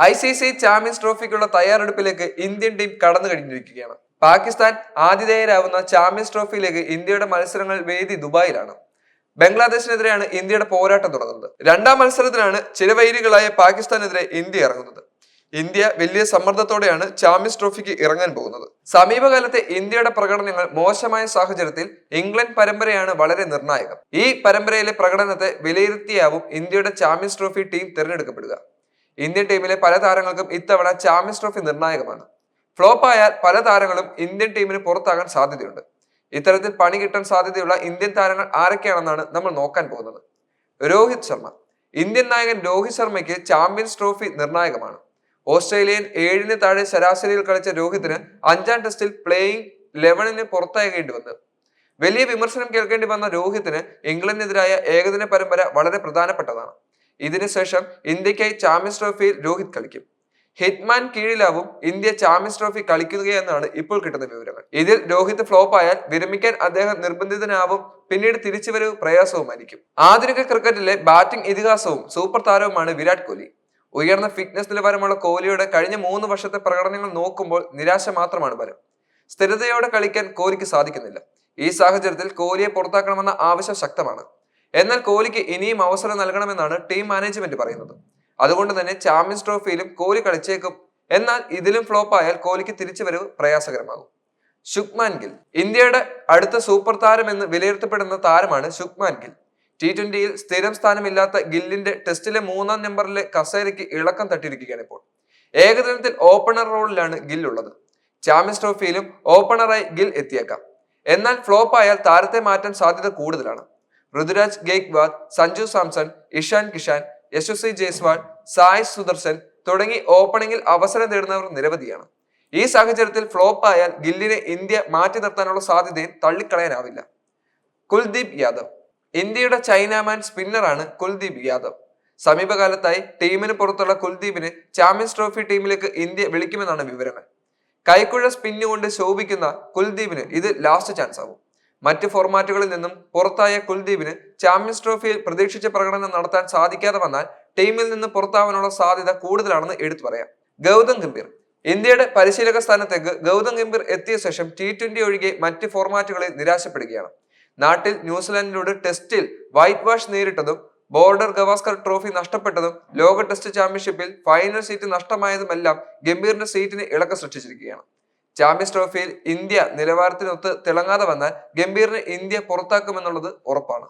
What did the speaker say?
ICC champions ട്രോഫിക്കുള്ള തയ്യാറെടുപ്പിലേക്ക് Indian team കടന്നു കഴിഞ്ഞിരിക്കുകയാണ്. Pakistan ആതിഥേയരാവുന്ന champions ട്രോഫിയിലേക്ക് ഇന്ത്യയുടെ മത്സരങ്ങൾ വേദി ദുബായിലാണ്. ബംഗ്ലാദേശിനെതിരെയാണ് ഇന്ത്യയുടെ പോരാട്ടം തുടങ്ങുന്നത്. രണ്ടാം മത്സരത്തിനാണ് ചിരവൈരികളായ പാകിസ്ഥാനെതിരെ ഇന്ത്യ ഇറങ്ങുന്നത്. ഇന്ത്യ വലിയ സമ്മർദ്ദത്തോടെയാണ് ചാമ്പ്യൻസ് ട്രോഫിക്ക് ഇറങ്ങാൻ പോകുന്നത്. സമീപകാലത്തെ ഇന്ത്യയുടെ പ്രകടനങ്ങൾ മോശമായ സാഹചര്യത്തിൽ ഇംഗ്ലണ്ട് പരമ്പരയാണ് വളരെ നിർണായകം. ഈ പരമ്പരയിലെ പ്രകടനത്തെ വിലയിരുത്തിയാവും ഇന്ത്യയുടെ ചാമ്പ്യൻസ് ട്രോഫി ടീം തിരഞ്ഞെടുക്കപ്പെടുക. ഇന്ത്യൻ ടീമിലെ പല താരങ്ങൾക്കും ഇത്തവണ ചാമ്പ്യൻസ് ട്രോഫി നിർണായകമാണ്. ഫ്ലോപ്പ് ആയാൽ പല താരങ്ങളും ഇന്ത്യൻ ടീമിന് പുറത്താകാൻ സാധ്യതയുണ്ട്. ഇത്തരത്തിൽ പണി കിട്ടാൻ സാധ്യതയുള്ള ഇന്ത്യൻ താരങ്ങൾ ആരൊക്കെയാണെന്നാണ് നമ്മൾ നോക്കാൻ പോകുന്നത്. രോഹിത് ശർമ്മ. ഇന്ത്യൻ നായകൻ രോഹിത് ശർമ്മയ്ക്ക് ചാമ്പ്യൻസ് ട്രോഫി നിർണായകമാണ്. ഓസ്ട്രേലിയൻ 7 താഴെ ശരാശരിയിൽ കളിച്ച രോഹിത്തിന് 5ാം ടെസ്റ്റിൽ പ്ലേയിങ് 11 പുറത്താകേണ്ടി വന്നു. വലിയ വിമർശനം കേൾക്കേണ്ടി വന്ന രോഹിത്തിന് ഇംഗ്ലണ്ടിനെതിരായ ഏകദിന പരമ്പര വളരെ പ്രധാനപ്പെട്ടതാണ്. ഇതിനുശേഷം ഇന്ത്യക്കായി ചാമ്പ്യൻസ് ട്രോഫിയിൽ രോഹിത് കളിക്കും. ഹിറ്റ്മാൻ കീഴിലാവും ഇന്ത്യ ചാമ്പ്യൻസ് ട്രോഫി കളിക്കുകയെന്നാണ് ഇപ്പോൾ കിട്ടുന്ന വിവരങ്ങൾ. ഇതിൽ രോഹിത് ഫ്ലോപ്പ് ആയാൽ വിരമിക്കാൻ അദ്ദേഹം നിർബന്ധിതനാവും. പിന്നീട് തിരിച്ചുവരവ് പ്രയാസവുമായിരിക്കും. ആധുനിക ക്രിക്കറ്റിലെ ബാറ്റിംഗ് ഇതിഹാസവും സൂപ്പർ താരവുമാണ് വിരാട് കോഹ്ലി. ഉയർന്ന ഫിറ്റ്നസ് നിലവാരമുള്ള കോഹ്ലിയുടെ കഴിഞ്ഞ 3 വർഷത്തെ പ്രകടനങ്ങൾ നോക്കുമ്പോൾ നിരാശ മാത്രമാണ് ഫലം. സ്ഥിരതയോടെ കളിക്കാൻ കോഹ്ലിക്ക് സാധിക്കുന്നില്ല. ഈ സാഹചര്യത്തിൽ കോഹ്ലിയെ പുറത്താക്കണമെന്ന ആവശ്യം ശക്തമാണ്. എന്നാൽ കോഹ്ലിക്ക് ഇനിയും അവസരം നൽകണമെന്നാണ് ടീം മാനേജ്മെന്റ് പറയുന്നത്. അതുകൊണ്ട് തന്നെ ചാമ്പ്യൻസ് ട്രോഫിയിലും കോഹ്ലി കളിച്ചേക്കും. എന്നാൽ ഇതിലും ഫ്ലോപ്പ് ആയാൽ കോഹ്ലിക്ക് തിരിച്ചുവരവ് പ്രയാസകരമാകും. ശുഭ്മാൻ ഗിൽ. ഇന്ത്യയുടെ അടുത്ത സൂപ്പർ താരം എന്ന് വിലയിരുത്തപ്പെടുന്ന താരമാണ് ശുഭ്മാൻ ഗിൽ. T20യിൽ സ്ഥിരം സ്ഥാനമില്ലാത്ത ഗില്ലിന്റെ ടെസ്റ്റിലെ 3ാം നമ്പറിലെ കസേരയ്ക്ക് ഇളക്കം തട്ടിയിരിക്കുകയാണ് ഇപ്പോൾ. ഏകദിനത്തിൽ ഓപ്പണർ റോളിലാണ് ഗിൽ ഉള്ളത്. ചാമ്പ്യൻസ് ട്രോഫിയിലും ഓപ്പണറായി ഗിൽ എത്തിയേക്കാം. എന്നാൽ ഫ്ലോപ്പ് ആയാൽ താരത്തെ മാറ്റാൻ സാധ്യത കൂടുതലാണ്. ഋതുരാജ് ഗെയ്ക്വാദ്, സഞ്ജു സാംസൺ, ഇഷാൻ കിഷാൻ, യശസ്വി ജയ്സ്വാൾ, സായ് സുദർശൻ തുടങ്ങി ഓപ്പണിംഗിൽ അവസരം തേടുന്നവർ നിരവധിയാണ്. ഈ സാഹചര്യത്തിൽ ഫ്ലോപ്പ് ആയാൽ ഗില്ലിനെ ഇന്ത്യ മാറ്റി നിർത്താനുള്ള സാധ്യതയും തള്ളിക്കളയാനാവില്ല. കുൽദീപ് യാദവ്. ഇന്ത്യയുടെ ചൈനാമാൻ സ്പിന്നറാണ് കുൽദീപ് യാദവ്. സമീപകാലത്തായി ടീമിന് പുറത്തുള്ള കുൽദീപിനെ ചാമ്പ്യൻസ് ട്രോഫി ടീമിലേക്ക് ഇന്ത്യ വിളിക്കുമെന്നാണ് വിവരങ്ങൾ. കൈക്കുഴ സ്പിന്നു കൊണ്ട് ശോഭിക്കുന്ന കുൽദീപിന് ഇത് ലാസ്റ്റ് ചാൻസ് ആവും. മറ്റ് ഫോർമാറ്റുകളിൽ നിന്നും പുറത്തായ കുൽദീപിന് ചാമ്പ്യൻസ് ട്രോഫിയിൽ പ്രതീക്ഷിച്ച പ്രകടനം നടത്താൻ സാധിക്കാതെ വന്നാൽ ടീമിൽ നിന്ന് പുറത്താവാനുള്ള സാധ്യത കൂടുതലാണെന്ന് എടുത്തു പറയാം. ഗൗതം ഗംഭീർ. ഇന്ത്യയുടെ പരിശീലക സ്ഥാനത്തേക്ക് ഗൗതം ഗംഭീർ എത്തിയ ശേഷം T20 ഒഴികെ മറ്റ് ഫോർമാറ്റുകളിൽ നിരാശപ്പെടുകയാണ്. നാട്ടിൽ ന്യൂസിലാൻഡിനോട് ടെസ്റ്റിൽ വൈറ്റ് വാഷ് നേരിട്ടതും ബോർഡർ ഗവാസ്കർ ട്രോഫി നഷ്ടപ്പെട്ടതും ലോക ടെസ്റ്റ് ചാമ്പ്യൻഷിപ്പിൽ ഫൈനൽ സീറ്റ് നഷ്ടമായതുമെല്ലാം ഗംഭീറിന്റെ സീറ്റിന് ഇളക്കം സൃഷ്ടിച്ചിരിക്കുകയാണ്. ചാമ്പ്യൻസ് ട്രോഫിയിൽ ഇന്ത്യ നിലവാരത്തിനൊത്ത് തിളങ്ങാതെ വന്നാൽ ഗംഭീറിനെ ഇന്ത്യ പുറത്താക്കുമെന്നുള്ളത് ഉറപ്പാണ്.